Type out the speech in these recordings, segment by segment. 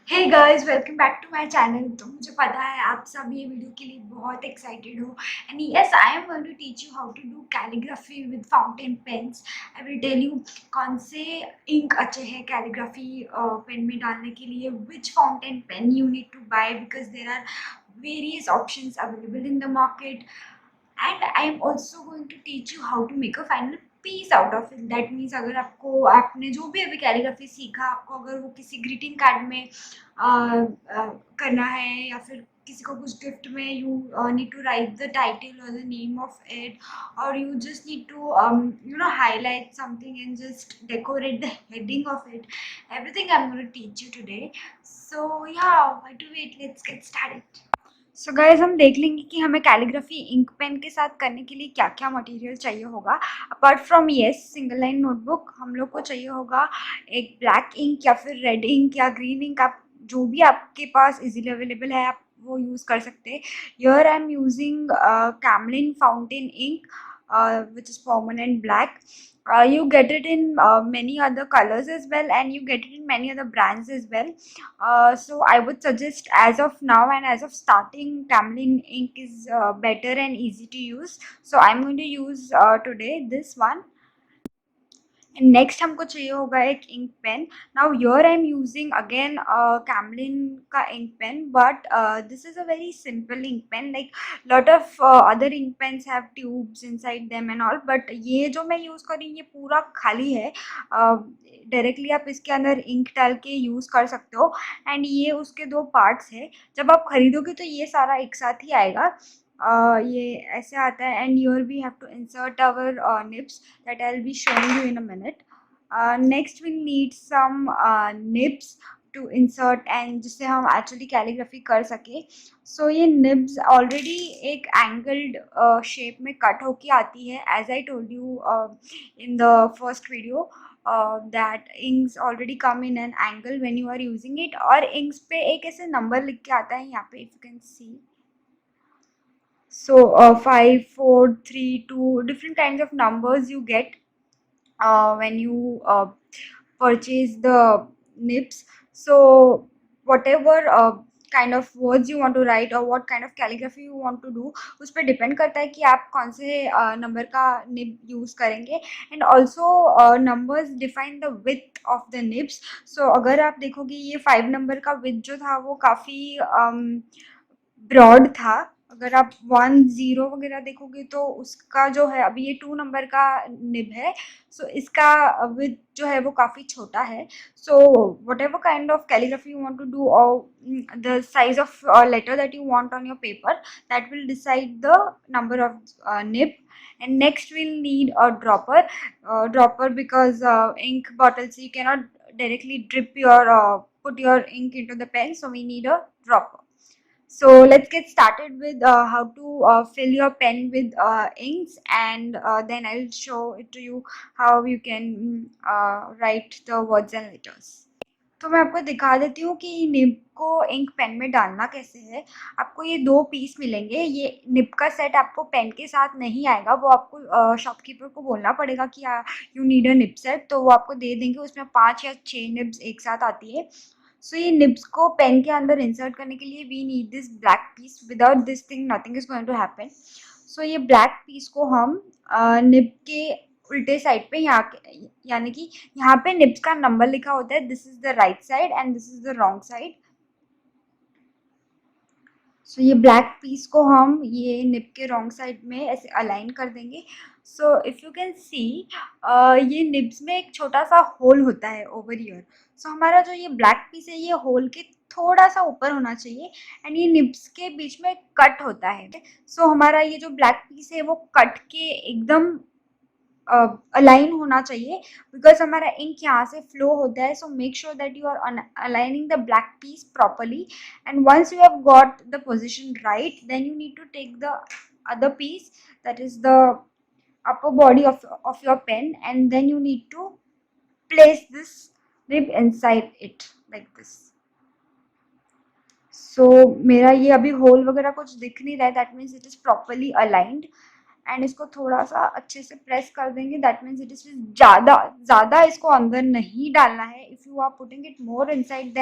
Hey guys, welcome back to my channel. तो मुझे पता है आप सब ये वीडियो के लिए बहुत एक्साइटेड हो and yes I am going to teach you how to do calligraphy with fountain pens. I will tell you कौन से इंक अच्छे हैं कैलीग्राफी पेन में डालने के लिए, which fountain pen you need to buy because there are various options available in the market. And I am also going to teach you how to make a final piece out of it. That means अगर आपको आपने जो भी अभी calligraphy सीखा, आपको अगर वो किसी ग्रीटिंग कार्ड में करना है या फिर किसी को कुछ गिफ्ट में, you need to write the title और द नेम ऑफ इट, और you just need to highlight something and just decorate the heading of it. Everything I'm going to teach you today. So yeah, why to wait, let's get started. So guys हम देख लेंगे कि हमें calligraphy ink pen के साथ करने के लिए क्या क्या मटेरियल चाहिए होगा। Apart from yes single line notebook, हम लोग को चाहिए होगा एक ब्लैक इंक या फिर रेड इंक या ग्रीन इंक, आप जो भी आपके पास इजीली अवेलेबल है आप वो यूज़ कर सकते हैं। Here I am using Camlin fountain ink which is permanent black. You get it in many other colors as well, and you get it in many other brands as well. So I would suggest, as of now and as of starting, Camlin ink is better and easy to use. So I'm going to use today this one. And next हमको चाहिए होगा एक ink pen. Now here I'm using again Camlin का ink pen, but this is a very simple ink pen. Like lot of other ink pens have tubes inside them and all, but ये जो मैं use कर रही हूँ ये पूरा खाली है. डायरेक्टली आप इसके अंदर इंक डाल के यूज़ कर सकते हो. एंड ये उसके दो पार्ट्स है. जब आप खरीदोगे तो ये सारा एक साथ ही आएगा. ये ऐसे आता है. And your we have to insert our nibs that I'll be showing you in a minute. Next we'll need some nibs to insert and जिससे हम actually calligraphy कर सके. So ये nibs already एक angled shape में cut होके आती है, as I told you in the first video. That inks already come in an angle when you are using it, और inks पे एक ऐसे number लिख के आता है यहाँ पे, if you can see. So 5, 4, 3, 2, different kinds of numbers you get when you purchase the nibs. So whatever kind of words you want to write or what kind of calligraphy you want to do, उस पर depend करता है कि आप कौन से नंबर का निब यूज़ करेंगे. And also numbers define the width of the nibs. So अगर आप देखोगे ये 5 नंबर का विथ जो था वो काफ़ी ब्रॉड था. अगर आप 1 0 वगैरह देखोगे तो उसका जो है, अभी ये 2 नंबर का निब है, सो इसका विथ जो है वो काफ़ी छोटा है. So whatever kind of calligraphy you want to do और the size of letter that you want on your paper, that will decide the number of nib. And next we'll need a dropper because ink bottles you cannot directly drip your put your ink into the pen, so we need a dropper. So let's get started with how to fill your pen with inks, and then I'll show it to you how you can write the words and letters. तो मैं आपको दिखा देती हूँ कि nib को ink pen में डालना कैसे है. आपको ये 2 पीस मिलेंगे. ये निब का सेट आपको पेन के साथ नहीं आएगा, वो आपको शॉपकीपर को बोलना पड़ेगा कि you need a nib set, तो वो आपको दे देंगे. उसमें 5 या 6 निब्स एक साथ आती है. सो ये निब्स को पेन के अंदर इंसर्ट करने के लिए we need this black piece. Without this thing nothing is going to happen. So ये ब्लैक पीस को हम निब के उल्टे साइड पे, यहाँ यानी कि यहाँ पे निब्स का नंबर लिखा होता है. This is the right side and this is the wrong side. So ये ब्लैक पीस को हम ये निब के रॉन्ग साइड में ऐसे अलाइन कर देंगे. सो इफ़ यू कैन सी, ये निब्स में एक छोटा सा होल होता है ओवर ईयर. सो हमारा जो ये ब्लैक पीस है ये होल के थोड़ा सा ऊपर होना चाहिए. एंड ये निब्स के बीच में कट होता है. सो हमारा ये जो ब्लैक पीस है वो कट के एकदम अलाइन होना चाहिए, बिकॉज हमारा इंक यहाँ से फ्लो होता है. So make sure that you are aligning the black piece properly. And once you have got the position right, then you need to take the other piece, that is the upper body of your pen, and then you need to place this nib inside it like this. So मेरा ये अभी whole वगैरह कुछ दिख नहीं रहा है, that means it is properly aligned. And इसको थोड़ा सा अच्छे से प्रेस कर देंगे. दैट मीन्स इट इज ज़्यादा ज़्यादा इसको अंदर नहीं डालना है. If you are putting it more inside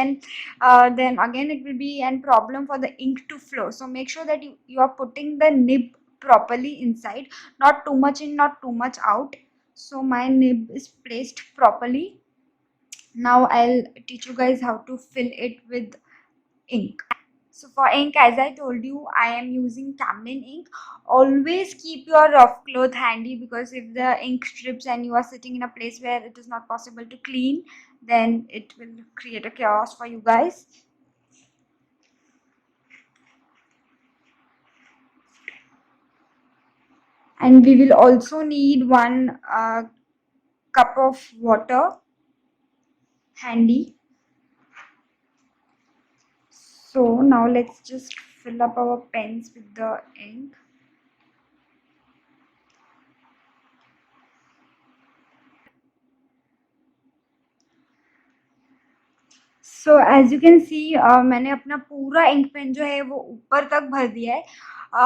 then again it will be an problem for the ink to flow. So make sure that you are putting the nib properly inside, not too much in, not too much out. So my nib is placed properly. Now I'll teach you guys how to fill it with ink. So for ink, as I told you, I am using Camlin ink. Always keep your rough cloth handy, because if the ink strips and you are sitting in a place where it is not possible to clean, then it will create a chaos for you guys. And we will also need one cup of water handy. So now let's just fill up our pens with the ink. So as you can see मैंने अपना पूरा ink pen जो है वो ऊपर तक भर दिया है.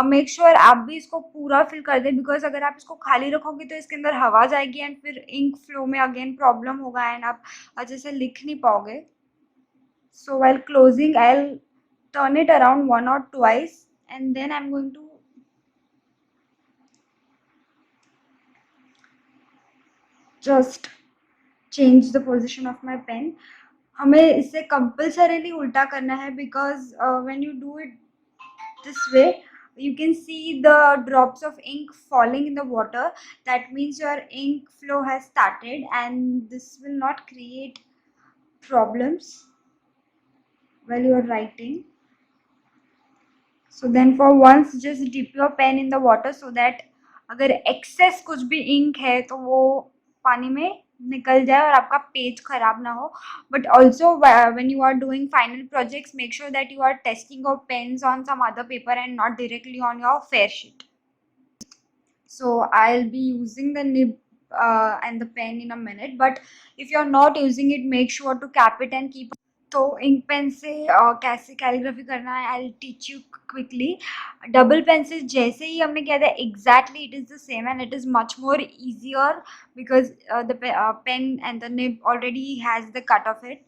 मेक श्योर आप भी इसको पूरा फिल कर दें, बिकॉज अगर आप इसको खाली रखोगे तो इसके अंदर हवा जाएगी एंड फिर इंक फ्लो में अगेन प्रॉब्लम होगा एंड आप अच्छे से लिख नहीं पाओगे. सो while closing I'll turn it around one or twice and then I'm going to just change the position of my pen. हमें इसे कंपल्सरीली उल्टा करना है, because when you do it this way you can see the drops of ink falling in the water. That means your ink flow has started and this will not create problems while you are writing. So then for once just dip your pen in the water so that अगर excess कुछ भी ink है तो वो पानी में निकल जाए और आपका पेज खराब ना हो. But also when you are doing final projects, make sure that you are testing your pens on some other paper and not directly on your fair sheet. So I'll be using the nib and the pen in a minute, but if you're not using it, make sure to cap it and keep. तो ink pen से कैसे calligraphy करना है I will teach you quickly. Double pen से जैसे ही हमने किया था exactly it is the same and it is much more easier, because the pen and the nib already has the cut of it.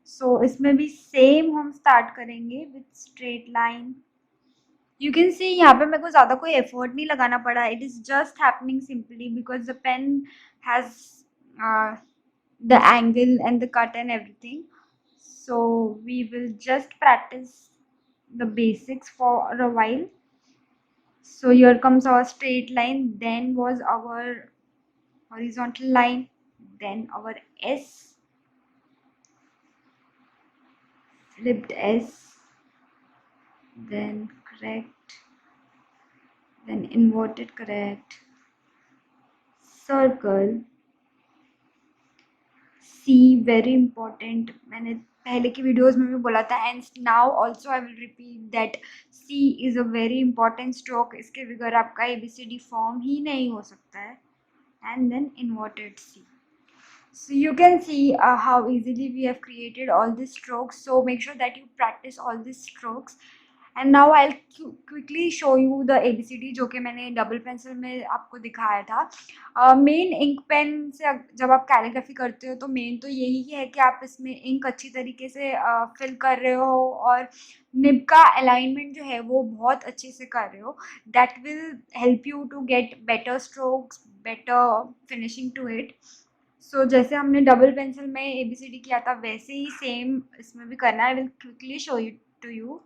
So इसमें भी same हम start करेंगे with straight line. You can see यहाँ पे मेरे को ज़्यादा कोई एफर्ट नहीं लगाना पड़ा. It is just happening simply because the pen has the angle and the cut and everything. So we will just practice the basics for a while. So here comes our straight line, then was our horizontal line, then our S, flipped S, then correct, then inverted correct, circle, C very important. मैंने पहले की videos में भी बोला था and now also I will repeat that C is a very important stroke. इसके बगैर आपका ABCD फॉर्म ही नहीं हो सकता है. And then inverted C. So you can see how easily we have created all these strokes. So make sure that you practice all these strokes. And now I quickly show you the ABCD जो कि मैंने double pencil में आपको दिखाया था. Main ink pen से जब आप कैलीग्राफी करते हो तो मेन तो यही है कि आप इसमें इंक अच्छी तरीके से फिल कर रहे हो और निब का अलाइनमेंट जो है वो बहुत अच्छे से कर रहे हो. That will help you to get better strokes, better finishing to it. So जैसे हमने डबल पेंसिल में ABCD किया था वैसे ही सेम इसमें भी करना है. I will quickly show you to you.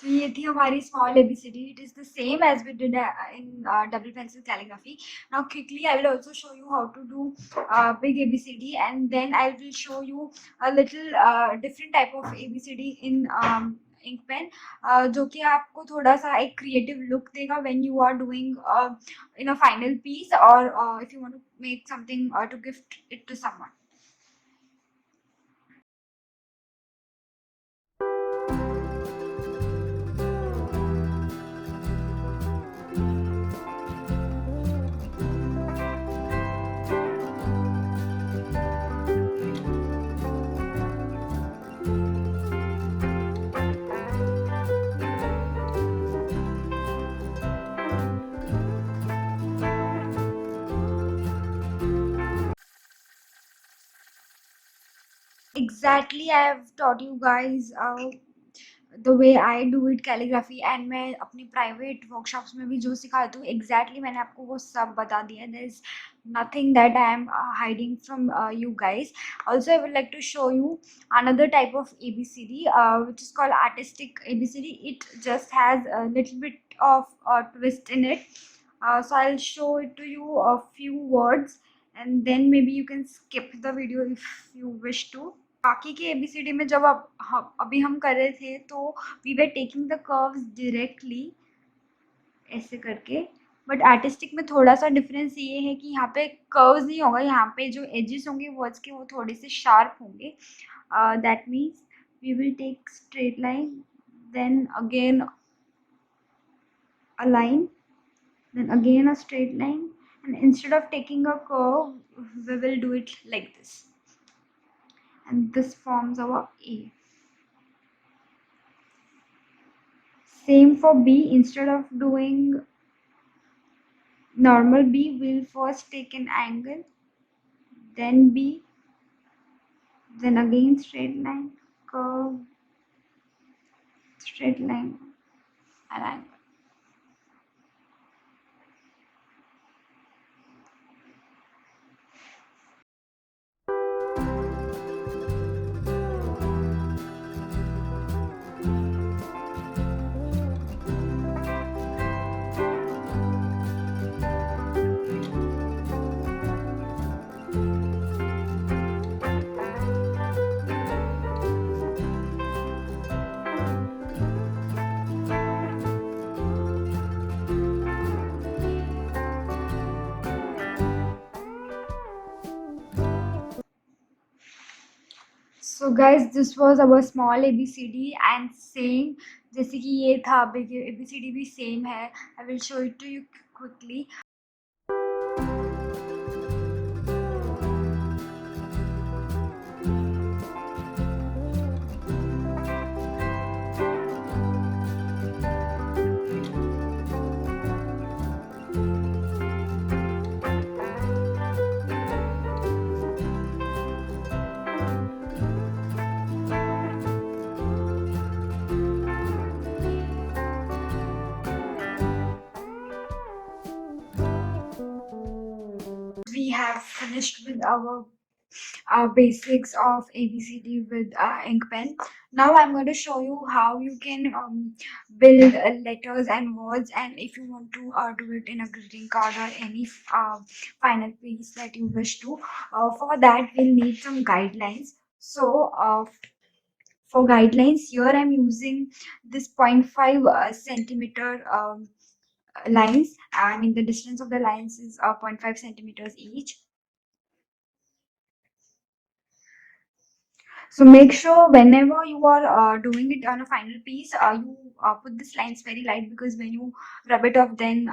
तो ये थी हमारी small ABCD. It is the same as we did in double pencil calligraphy. Now quickly I will also show you how to do big ABCD and then I will show you a little different type of ABCD in ink pen, जो कि आपको थोड़ा सा एक creative look देगा when you are doing in a final piece, और if you want to make something to gift it to someone. Exactly, I have taught you guys the way I do it calligraphy, and मैं अपनी private workshops में भी जो सिखाती हूँ exactly मैंने आपको वो सब बता दिया. There is nothing that I am hiding from you guys. Also, I would like to show you another type of ABCD, which is called artistic ABCD. It just has a little bit of a twist in it. So I'll show it to you a few words, and then maybe you can skip the video if you wish to. बाकी के ABCD में जब अभी हम कर रहे थे तो we were taking the curves directly ऐसे करके. बट आर्टिस्टिक में थोड़ा सा डिफरेंस ये है कि यहाँ पे कर्व्स नहीं होगा, यहाँ पे जो एजेस होंगे वर्ड्स के वो थोड़े से शार्प होंगे. That means we will take straight line, then again a line, then again a straight line, and instead of taking a curve we will do it like this, and this forms our A. Same for B. Instead of doing normal B, we'll first take an angle, then B, then again straight line, curve, straight line, and angle. So guys, this was our small ABCD, and same जैसे कि ये था ABCD भी same है. I will show it to you quickly. We have finished with our basics of ABCD with ink pen. Now I'm going to show you how you can build letters and words, and if you want to do it in a greeting card or any final piece that you wish to. For that we'll need some guidelines. So for guidelines, here I'm using this 0.5 centimeter lines. I mean the distance of the lines is 0.5 centimeters each. So make sure whenever you are doing it on a final piece, you put these lines very light, because when you rub it off, then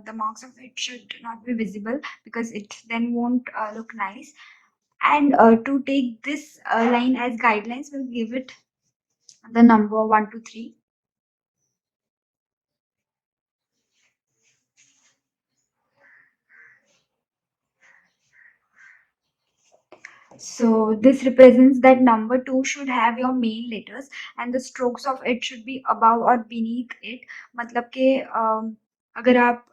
the marks of it should not be visible, because it then won't look nice. And to take this line as guidelines, we'll give it the number 1 to 3. So this represents that number 2 should have your main letters, and the strokes of it should be above or beneath it. मतलब कि अगर आप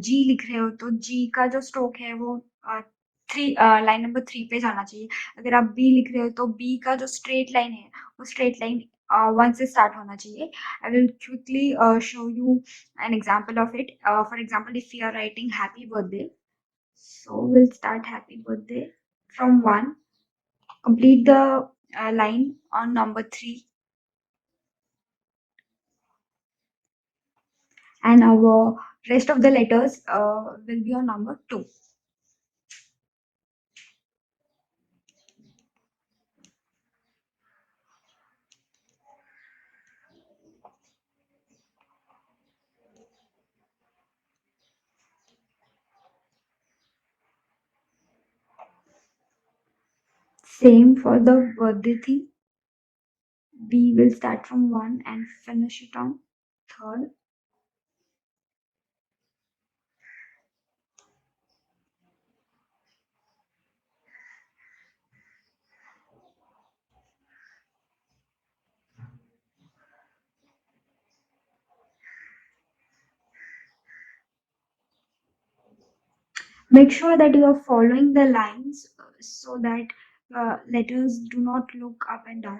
G लिख रहे हो तो G का जो स्ट्रोक है वो लाइन नंबर 3 पे जाना चाहिए. अगर आप B लिख रहे हो तो B का जो स्ट्रेट लाइन है वो स्ट्रेट लाइन 1 से स्टार्ट होना चाहिए. I will quickly show you an example of it. For example, if you are writing happy birthday, so we'll start happy birthday from 1. Complete the line on number 3. and our rest of the letters will be on number 2. Same for the birthday thing. We will start from 1 and finish it on 3rd. Make sure that you are following the lines so that letters do not look up and down.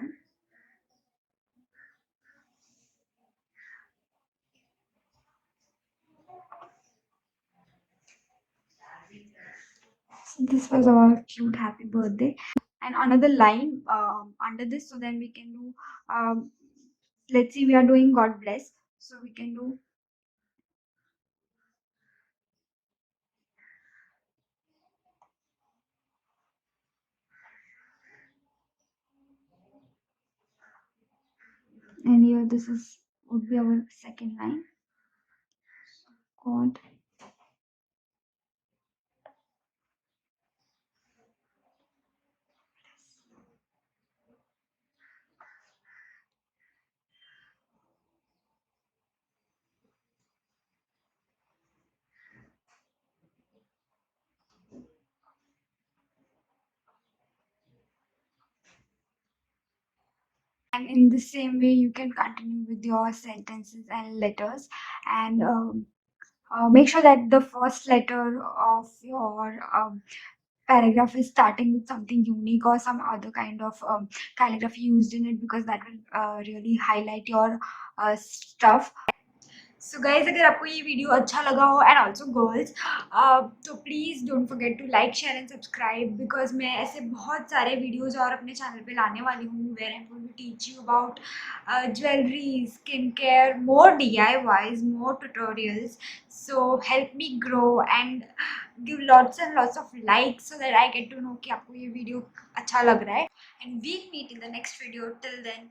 So this was our cute happy birthday. And another line under this, so then we can do, let's see, we are doing God bless. So we can do, and here this is would be our second line. God. And in the same way, you can continue with your sentences and letters, and make sure that the first letter of your paragraph is starting with something unique or some other kind of calligraphy used in it, because that will really highlight your stuff. So guys, अगर आपको ये video अच्छा लगा हो and also girls, तो please don't forget to like share and subscribe, because मैं ऐसे बहुत सारे वीडियोज़ और अपने चैनल पे लाने वाली हूँ where I am going to teach you about jewellery, skin care, more DIYs, more tutorials. So help me grow and give lots and lots of likes so that I get to know कि आपको ये video अच्छा लग रहा है. And we'll meet in the next video. Till then,